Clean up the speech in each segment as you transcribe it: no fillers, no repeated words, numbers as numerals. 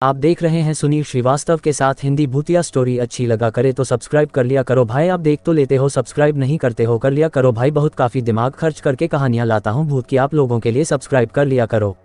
आप देख रहे हैं सुनील श्रीवास्तव के साथ हिंदी भूतिया स्टोरी। अच्छी लगा करे तो सब्सक्राइब कर लिया करो भाई। आप देख तो लेते हो, सब्सक्राइब नहीं करते हो, कर लिया करो भाई। बहुत काफ़ी दिमाग खर्च करके कहानियाँ लाता हूँ भूत की आप लोगों के लिए, सब्सक्राइब कर लिया करो।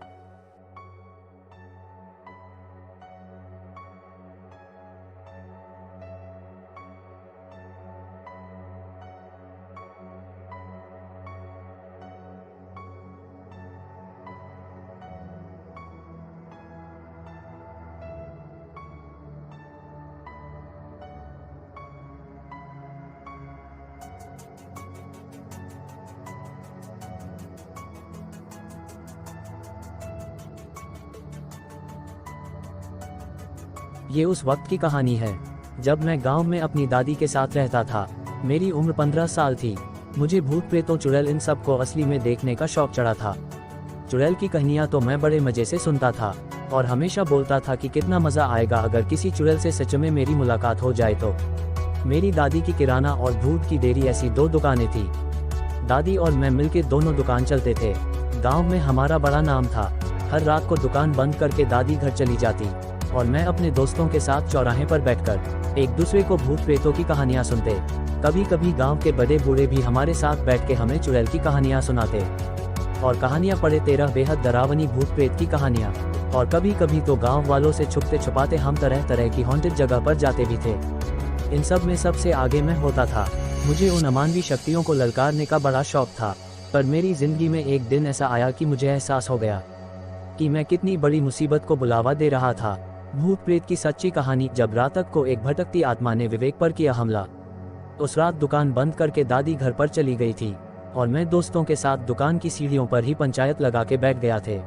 ये उस वक्त की कहानी है जब मैं गांव में अपनी दादी के साथ रहता था। मेरी उम्र 15 साल थी। मुझे भूत प्रेतों, चुड़ैल इन सब को असली में देखने का शौक चढ़ा था। चुड़ैल की कहानियां तो मैं बड़े मजे से सुनता था और हमेशा बोलता था कि कितना मजा आएगा अगर किसी चुड़ैल से सच में मेरी मुलाकात हो जाए तो। मेरी दादी की किराना और दूध की डेयरी ऐसी दो दुकानें थी। दादी और मैं मिलकर दोनों दुकान चलते थे। गांव में हमारा बड़ा नाम था। हर रात को दुकान बंद करके दादी घर चली जाती और मैं अपने दोस्तों के साथ चौराहे पर बैठकर एक दूसरे को भूत प्रेतों की कहानियां सुनते। कभी कभी गांव के बड़े बूढ़े भी हमारे साथ बैठ के हमें चुड़ैल की कहानियां सुनाते और कहानियां पढ़े 13 बेहद डरावनी भूत प्रेत की कहानियां। और कभी कभी तो गांव वालों से छुपते छुपाते हम तरह तरह की हॉन्टेड जगह पर जाते भी थे। इन सब में सबसे आगे मैं होता था। मुझे उन अमानवीय शक्तियों को ललकारने का बड़ा शौक था। पर मेरी जिंदगी में एक दिन ऐसा आया कि मुझे एहसास हो गया कि मैं कितनी बड़ी मुसीबत को बुलावा दे रहा था। भूत प्रेत की सच्ची कहानी। जब रात को एक भटकती आत्मा ने विवेक पर किया हमला। उस रात दुकान बंद करके दादी घर पर चली गई थी और मैं दोस्तों के साथ दुकान की सीढ़ियों पर ही पंचायत लगा के बैठ गया थे।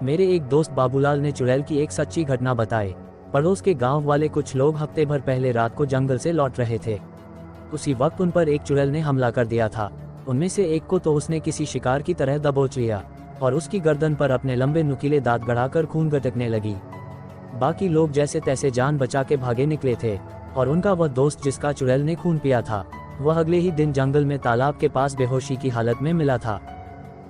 मेरे एक दोस्त बाबूलाल ने चुड़ैल की एक सच्ची घटना बताई। पड़ोस के गांव वाले कुछ लोग हफ्ते भर पहले रात को जंगल से लौट रहे थे। उसी वक्त उन पर एक चुड़ैल ने हमला कर दिया था। उनमें से एक को तो उसने किसी शिकार की तरह दबोच लिया और उसकी गर्दन पर अपने लंबे नुकीले दांत गड़ाकर खून गटकने लगी। बाकी लोग जैसे तैसे जान बचा के भागे निकले थे और उनका वह दोस्त जिसका चुड़ैल ने खून पिया था, वह अगले ही दिन जंगल में तालाब के पास बेहोशी की हालत में मिला था।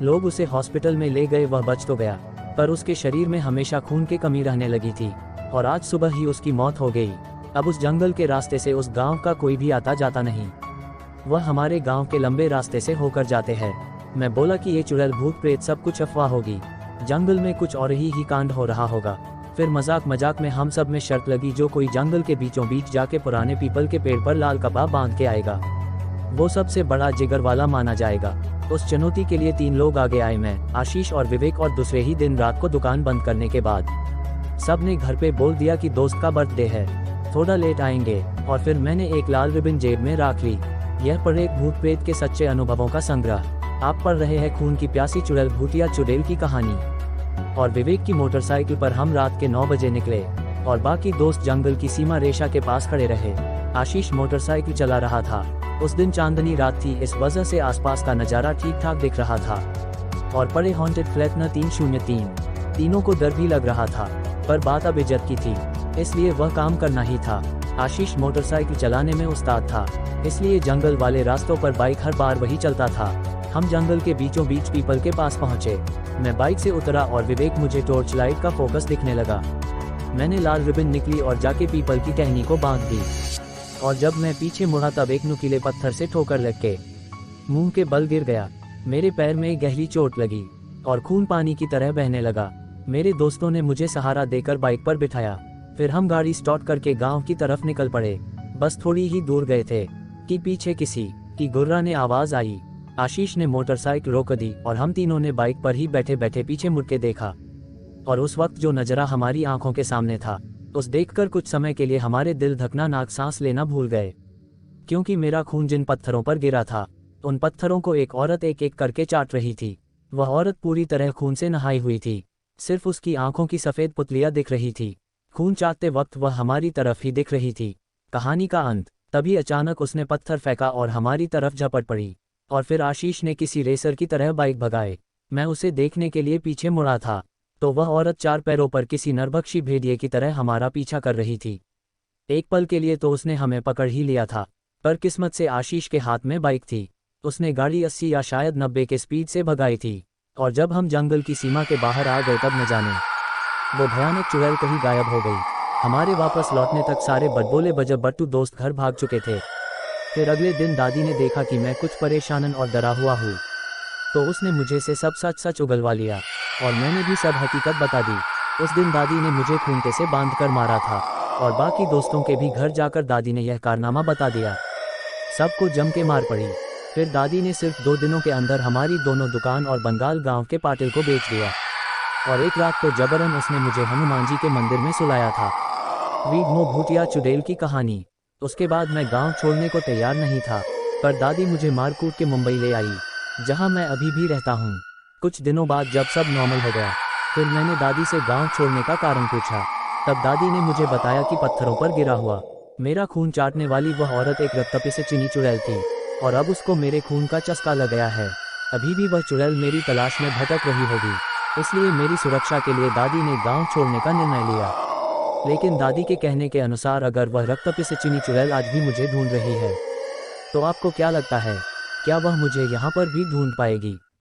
लोग उसे हॉस्पिटल में ले गए। वह बच तो गया पर उसके शरीर में हमेशा खून की कमी रहने लगी थी और आज सुबह ही उसकी मौत हो गई। अब उस जंगल के रास्ते से उस गांव का कोई भी आता जाता नहीं। वह हमारे गांव के लंबे रास्ते से होकर जाते हैं। मैं बोला कि ये चुड़ैल भूत प्रेत सब कुछ अफवाह होगी, जंगल में कुछ और ही कांड हो रहा होगा। फिर मजाक मजाक में हम सब में शर्त लगी, जो कोई जंगल के बीचों बीच जाके पुराने पीपल के पेड़ पर लाल कपड़ा बांध के आएगा, वो सबसे बड़ा जिगर वाला माना जाएगा। उस चुनौती के लिए 3 लोग आगे आए, मैं, आशीष और विवेक। और दूसरे ही दिन रात को दुकान बंद करने के बाद सब ने घर पे बोल दिया कि दोस्त का बर्थडे है, थोड़ा लेट आएंगे। और फिर मैंने एक लाल रिबन जेब में रख ली। यह पढ़े एक भूत प्रेत के सच्चे अनुभवों का संग्रह। आप पढ़ रहे हैं खून की प्यासी चुड़ैल भूतिया चुड़ैल की कहानी। और विवेक की मोटरसाइकिल पर हम रात के 9 बजे निकले और बाकी दोस्त जंगल की सीमा रेखा के पास खड़े रहे। आशीष मोटरसाइकिल चला रहा था। उस दिन चांदनी रात थी, इस वजह से आसपास का नज़ारा ठीक ठाक दिख रहा था। और पड़े हॉन्टेड फ्लैट न 303 तीनों को डर भी लग रहा था, पर बात अब इज्जत की थी, इसलिए वह काम करना ही था। आशीष मोटरसाइकिल चलाने में उस्ताद था, इसलिए जंगल वाले रास्तों पर बाइक हर बार वही चलता था। हम जंगल के बीचों बीच पीपल के पास पहुंचे। मैं बाइक से उतरा और विवेक मुझे टॉर्च लाइट का फोकस दिखने लगा। मैंने लाल रिबन निकली और जाके पीपल की टहनी को बांध दी। और जब मैं पीछे मुड़ा तब एक नुकीले पत्थर से ठोकर लग के मुंह के बल गिर गया। मेरे पैर में गहरी चोट लगी और खून पानी की तरह बहने लगा। मेरे दोस्तों ने मुझे सहारा देकर बाइक पर बिठाया। फिर हम गाड़ी स्टार्ट करके गांव की तरफ निकल पड़े। बस थोड़ी ही दूर गए थे कि पीछे किसी की गुर्राने आवाज आई। आशीष ने मोटरसाइकिल रोक दी और हम तीनों ने बाइक पर ही बैठे बैठे पीछे मुड़ के देखा। और उस वक्त जो नज़ारा हमारी आंखों के सामने था, उस देखकर कुछ समय के लिए हमारे दिल धकना नाक सांस लेना भूल गए, क्योंकि मेरा खून जिन पत्थरों पर गिरा था, उन पत्थरों को एक औरत एक एक करके चाट रही थी। वह औरत पूरी तरह खून से नहाई हुई थी, सिर्फ उसकी आंखों की सफ़ेद पुतलियां दिख रही थी। खून चाटते वक्त वह हमारी तरफ ही दिख रही थी। कहानी का अंत। तभी अचानक उसने पत्थर फेंका और हमारी तरफ झपट पड़ी। और फिर आशीष ने किसी रेसर की तरह बाइक भगाए। मैं उसे देखने के लिए पीछे मुड़ा था तो वह औरत 4 पैरों पर किसी नरभक्षी भेड़िए की तरह हमारा पीछा कर रही थी। एक पल के लिए तो उसने हमें पकड़ ही लिया था, पर किस्मत से आशीष के हाथ में बाइक थी। उसने गाड़ी 80 या शायद 90 के स्पीड से भगाई थी। और जब हम जंगल की सीमा के बाहर आ गए तब न जाने वो भयानक चुड़ैल कहीं गायब हो गई। हमारे वापस लौटने तक सारे बदबोले बजबट्टू दोस्त घर भाग चुके थे। फिर अगले दिन दादी ने देखा कि मैं कुछ परेशान और डरा हुआ हूँ, तो उसने मुझे से सब सच सच उगलवा लिया और मैंने भी सब हकीकत बता दी। उस दिन दादी ने मुझे खूंटे से बांधकर मारा था और बाकी दोस्तों के भी घर जाकर दादी ने यह कारनामा बता दिया। सबको जम के मार पड़ी। फिर दादी ने सिर्फ 2 दिनों के अंदर हमारी दोनों दुकान और बंगाल गांव के पाटिल को बेच दिया और एक रात तो जबरन उसने मुझे हनुमान जी के मंदिर में सुलाया था। रीड मो भूतिया चुड़ैल की कहानी। उसके बाद मैं गांव छोड़ने को तैयार नहीं था, पर दादी मुझे मार कूट के मुंबई ले आई, जहां मैं अभी भी रहता हूं। कुछ दिनों बाद जब सब नॉर्मल हो गया, फिर मैंने दादी से गांव छोड़ने का कारण पूछा। तब दादी ने मुझे बताया कि पत्थरों पर गिरा हुआ मेरा खून चाटने वाली वह औरत एक रक्तपिशाचिनी चुड़ैल थी और अब उसको मेरे खून का चस्का लग गया है। अभी भी वह चुड़ैल मेरी तलाश में भटक रही होगी, इसलिए मेरी सुरक्षा के लिए दादी ने गांव छोड़ने का निर्णय लिया। लेकिन दादी के कहने के अनुसार अगर वह रक्तपिशाचिनी चुड़ैल आज भी मुझे ढूंढ रही है, तो आपको क्या लगता है, क्या वह मुझे यहाँ पर भी ढूंढ पाएगी?